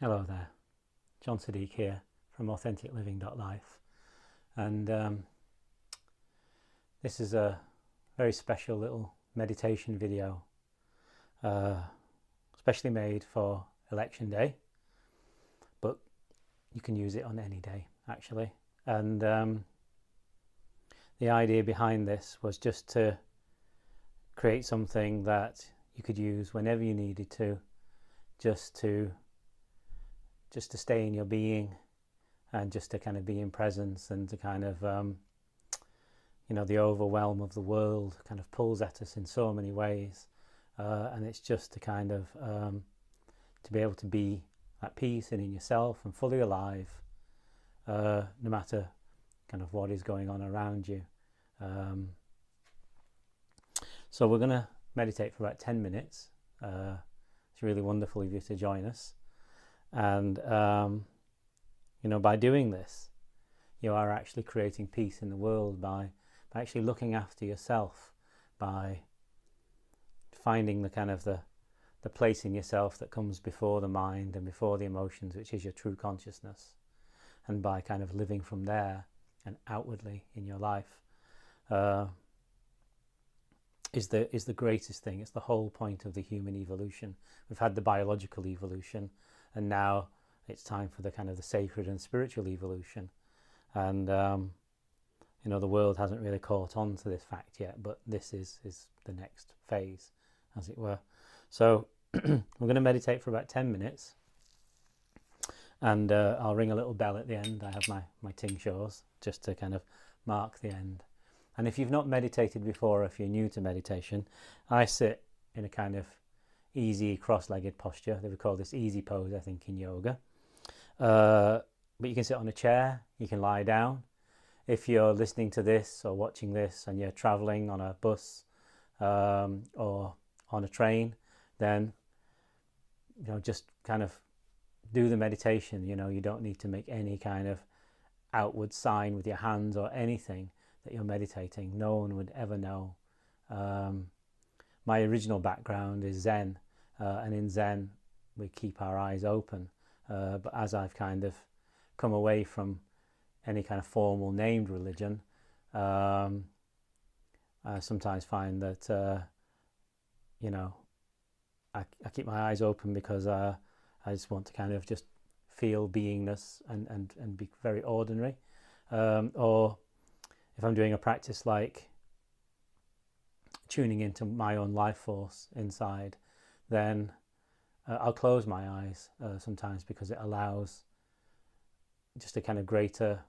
Hello there, John Siddique here from authenticliving.life, and this is a very special little meditation video, specially made for election day, but you can use it on any day actually. And the idea behind this was just to create something that you could use whenever you needed to, just to stay in your being, and just to kind of be in presence, and to kind of the overwhelm of the world kind of pulls at us in so many ways, and it's just to kind of to be able to be at peace and in yourself and fully alive, no matter kind of what is going on around you. So we're going to meditate for about 10 minutes. It's really wonderful of you to join us. And by doing this, you are actually creating peace in the world by actually looking after yourself, by finding the kind of the place in yourself that comes before the mind and before the emotions, which is your true consciousness, and by kind of living from there and outwardly in your life, is the greatest thing. It's the whole point of the human evolution. We've had the biological evolution, and now it's time for the kind of the sacred and spiritual evolution. And the world hasn't really caught on to this fact yet, but this is the next phase, as it were. So we're going to meditate for about 10 minutes, and I'll ring a little bell at the end. I have my tingshaws just to kind of mark the end. And if you've not meditated before, or if you're new to meditation, I sit in a kind of easy cross-legged posture. They would call this easy pose, I think, in yoga. But you can sit on a chair, you can lie down. If you're listening to this or watching this and you're traveling on a bus or on a train, then just kind of do the meditation. You don't need to make any kind of outward sign with your hands or anything that you're meditating. No one would ever know. My original background is Zen, and in Zen we keep our eyes open, but as I've kind of come away from any kind of formal named religion, I sometimes find that I keep my eyes open because I just want to kind of just feel beingness and be very ordinary. Or if I'm doing a practice like tuning into my own life force inside, then I'll close my eyes sometimes, because it allows just a kind of greater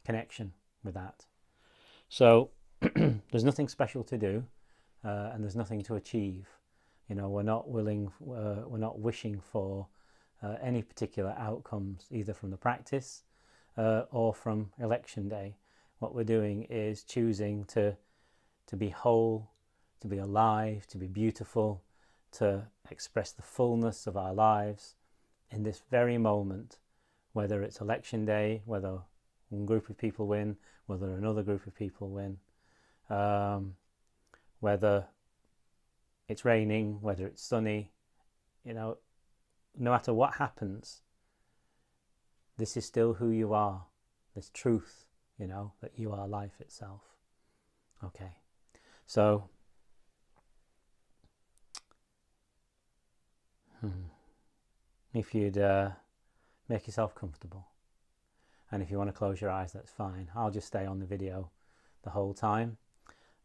connection with that. So there's nothing special to do, and there's nothing to achieve. We're not wishing for any particular outcomes, either from the practice or from election day. What we're doing is choosing to be whole, to be alive, to be beautiful, to express the fullness of our lives in this very moment, whether it's election day, whether one group of people win, whether another group of people win, whether it's raining, whether it's sunny, no matter what happens, this is still who you are, this truth, that you are life itself. Okay, so if you'd make yourself comfortable, and if you want to close your eyes, that's fine. I'll just stay on the video the whole time,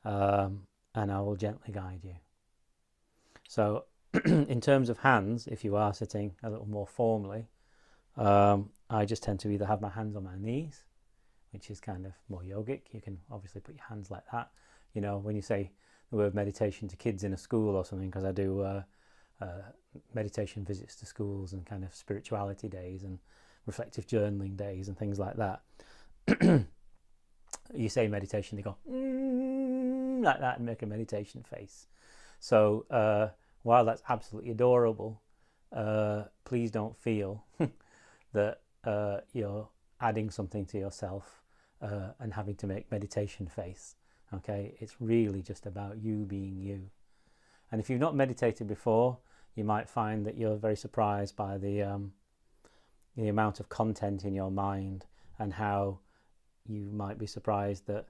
and I will gently guide you. So in terms of hands, if you are sitting a little more formally, I just tend to either have my hands on my knees, which is kind of more yogic. You can obviously put your hands like that. When you say the word meditation to kids in a school or something, because I do meditation visits to schools and kind of spirituality days and reflective journaling days and things like that. You say meditation, they go like that and make a meditation face. So while that's absolutely adorable, please don't feel that you're adding something to yourself and having to make meditation face. Okay, it's really just about you being you. And if you've not meditated before, you might find that you're very surprised by the the amount of content in your mind, and how you might be surprised that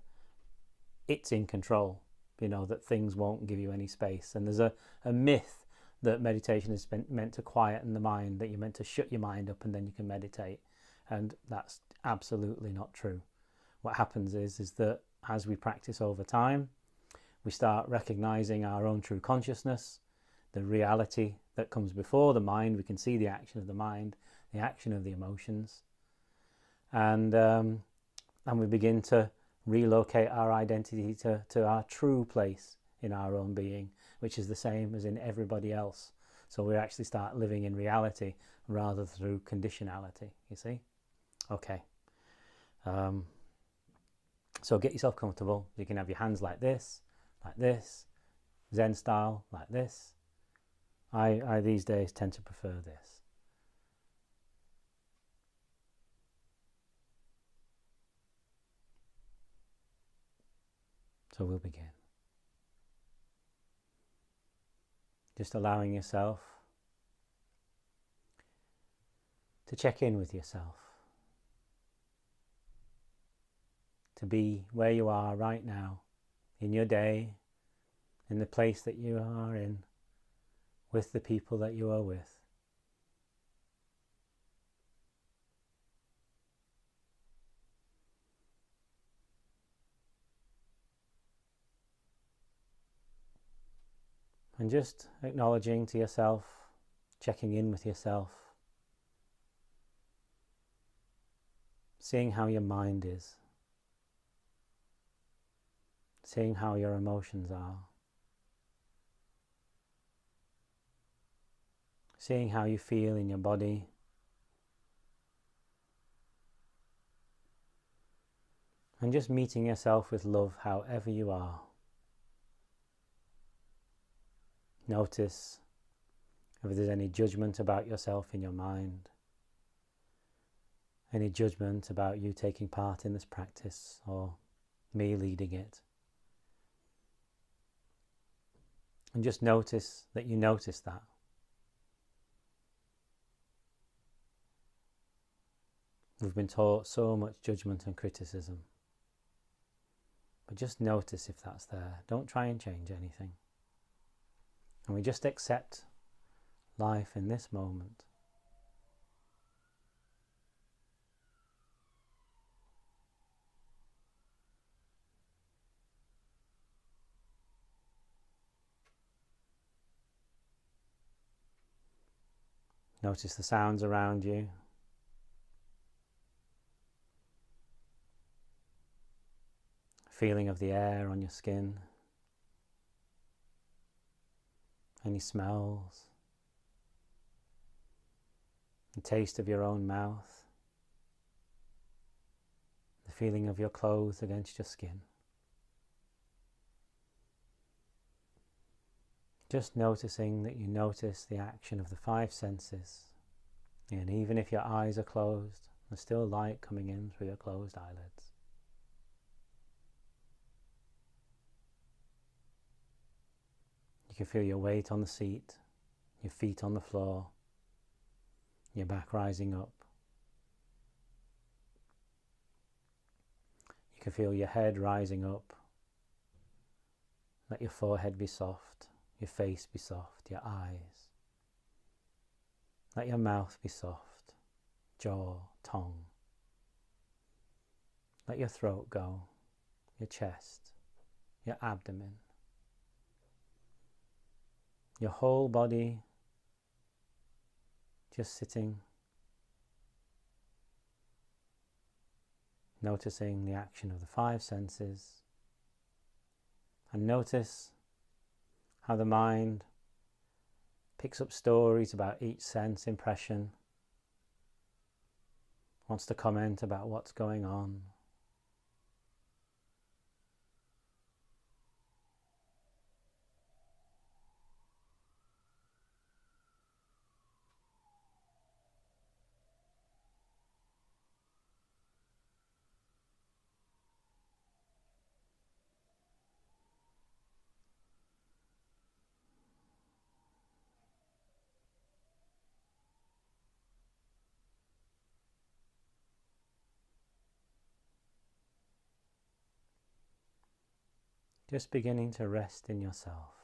it's in control, that things won't give you any space. And there's a myth that meditation is meant to quieten the mind, that you're meant to shut your mind up and then you can meditate. And that's absolutely not true. What happens is that as we practice over time, we start recognizing our own true consciousness, the reality that comes before the mind. We can see the action of the mind, the action of the emotions, and we begin to relocate our identity to our true place in our own being, which is the same as in everybody else. So we actually start living in reality rather through conditionality, you see? Okay. So get yourself comfortable. You can have your hands like this, Zen style, like this. I these days tend to prefer this. So we'll begin. Just allowing yourself to check in with yourself, to be where you are right now, in your day, in the place that you are in, with the people that you are with. And just acknowledging to yourself, checking in with yourself, seeing how your mind is, seeing how your emotions are, seeing how you feel in your body, and just meeting yourself with love however you are. Notice if there's any judgment about yourself in your mind, any judgment about you taking part in this practice or me leading it. And just notice that you notice that. We've been taught so much judgment and criticism. But just notice if that's there. Don't try and change anything. And we just accept life in this moment. Notice the sounds around you. Feeling of the air on your skin. Any smells. The taste of your own mouth. The feeling of your clothes against your skin. Just noticing that you notice the action of the five senses. And even if your eyes are closed, there's still light coming in through your closed eyelids. You can feel your weight on the seat, your feet on the floor, your back rising up. You can feel your head rising up. Let your forehead be soft, your face be soft, your eyes. Let your mouth be soft, jaw, tongue. Let your throat go, your chest, your abdomen. Your whole body just sitting, noticing the action of the five senses, and notice how the mind picks up stories about each sense impression, wants to comment about what's going on. Just beginning to rest in yourself.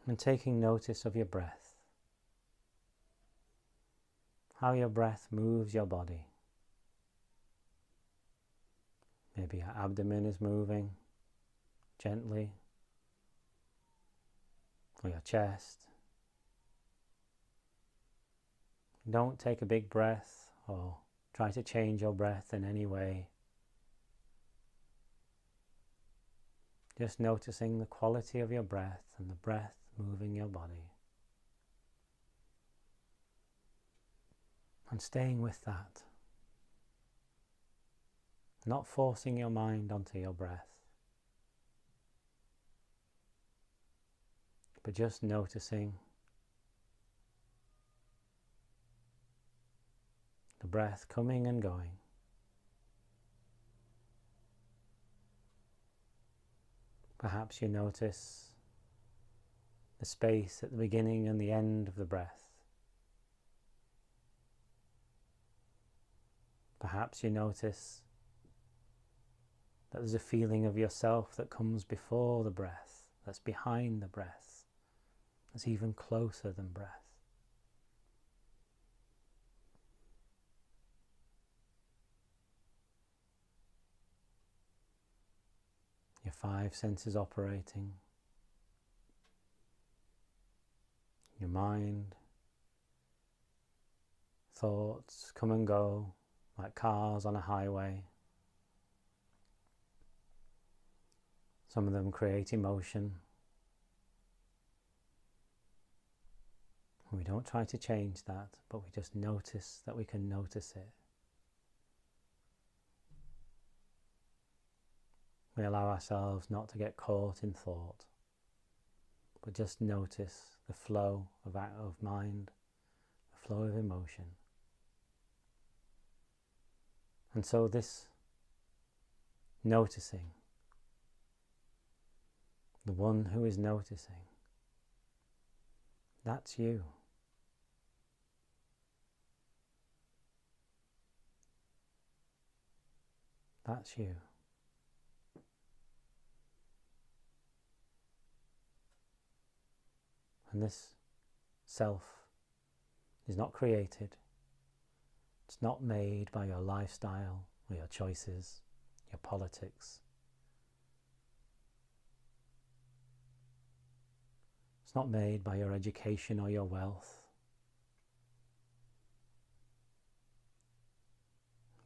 And taking notice of your breath. How your breath moves your body. Maybe your abdomen is moving gently, or your chest. Don't take a big breath or try to change your breath in any way. Just noticing the quality of your breath and the breath moving your body. And staying with that. Not forcing your mind onto your breath. But just noticing the breath coming and going. Perhaps you notice the space at the beginning and the end of the breath. Perhaps you notice that there's a feeling of yourself that comes before the breath, that's behind the breath, that's even closer than breath. Your 5 senses operating, your mind, thoughts come and go like cars on a highway. Some of them create emotion. We don't try to change that, but we just notice that we can notice it. We allow ourselves not to get caught in thought, but just notice the flow of mind, the flow of emotion. And so this noticing, the one who is noticing, that's you. That's you. And this self is not created. It's not made by your lifestyle or your choices, your politics. It's not made by your education or your wealth.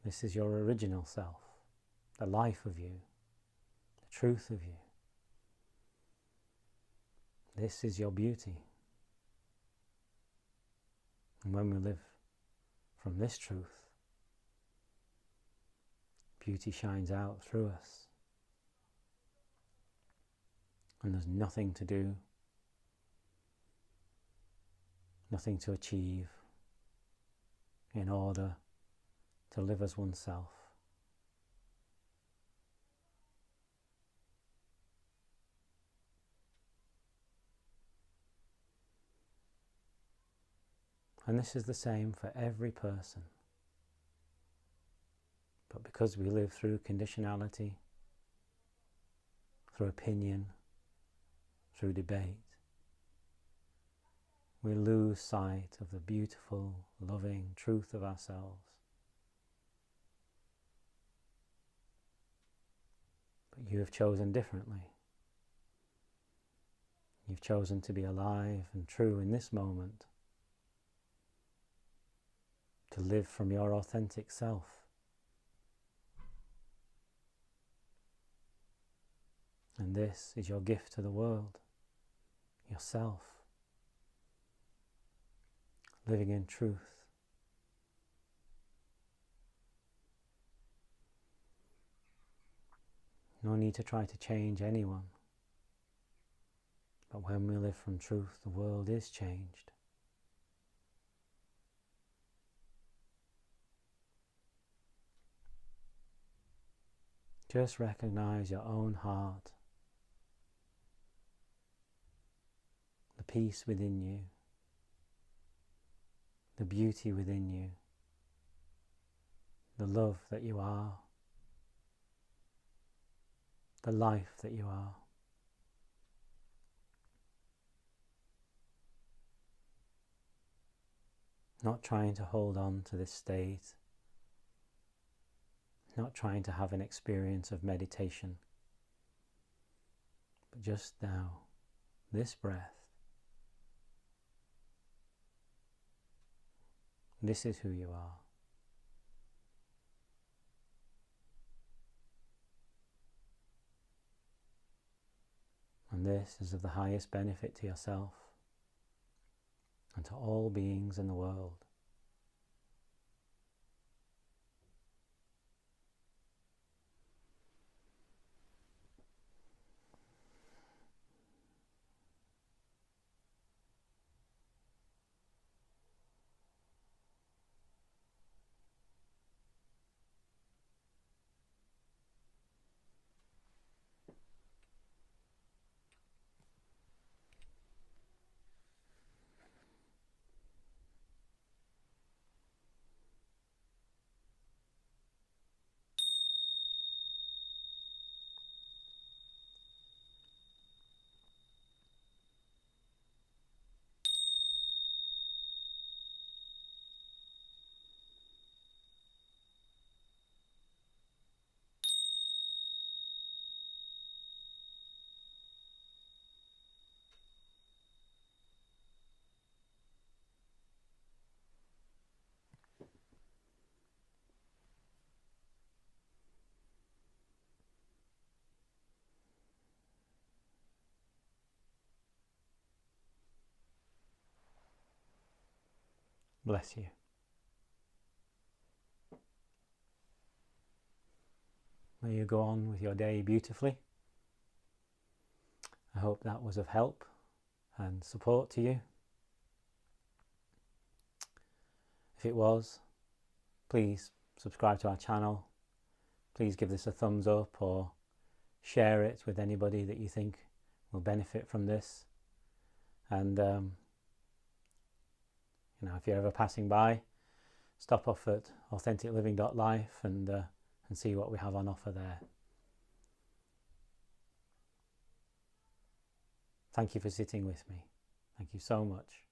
This is your original self, the life of you, the truth of you. This is your beauty. And when we live from this truth, beauty shines out through us. And there's nothing to do, nothing to achieve in order to live as oneself. And this is the same for every person. But because we live through conditionality, through opinion, through debate, we lose sight of the beautiful, loving truth of ourselves. But you have chosen differently. You've chosen to be alive and true in this moment, to live from your authentic self. And this is your gift to the world, yourself, living in truth. No need to try to change anyone. But when we live from truth, the world is changed. Just recognize your own heart, the peace within you, the beauty within you, the love that you are, the life that you are. Not trying to hold on to this state, not trying to have an experience of meditation, but just now, this breath. This is who you are. And this is of the highest benefit to yourself and to all beings in the world. Bless you. May you go on with your day beautifully. I hope that was of help and support to you. If it was, please subscribe to our channel. Please give this a thumbs up or share it with anybody that you think will benefit from this. And if you're ever passing by, stop off at authenticliving.life and see what we have on offer there. Thank you for sitting with me. Thank you so much.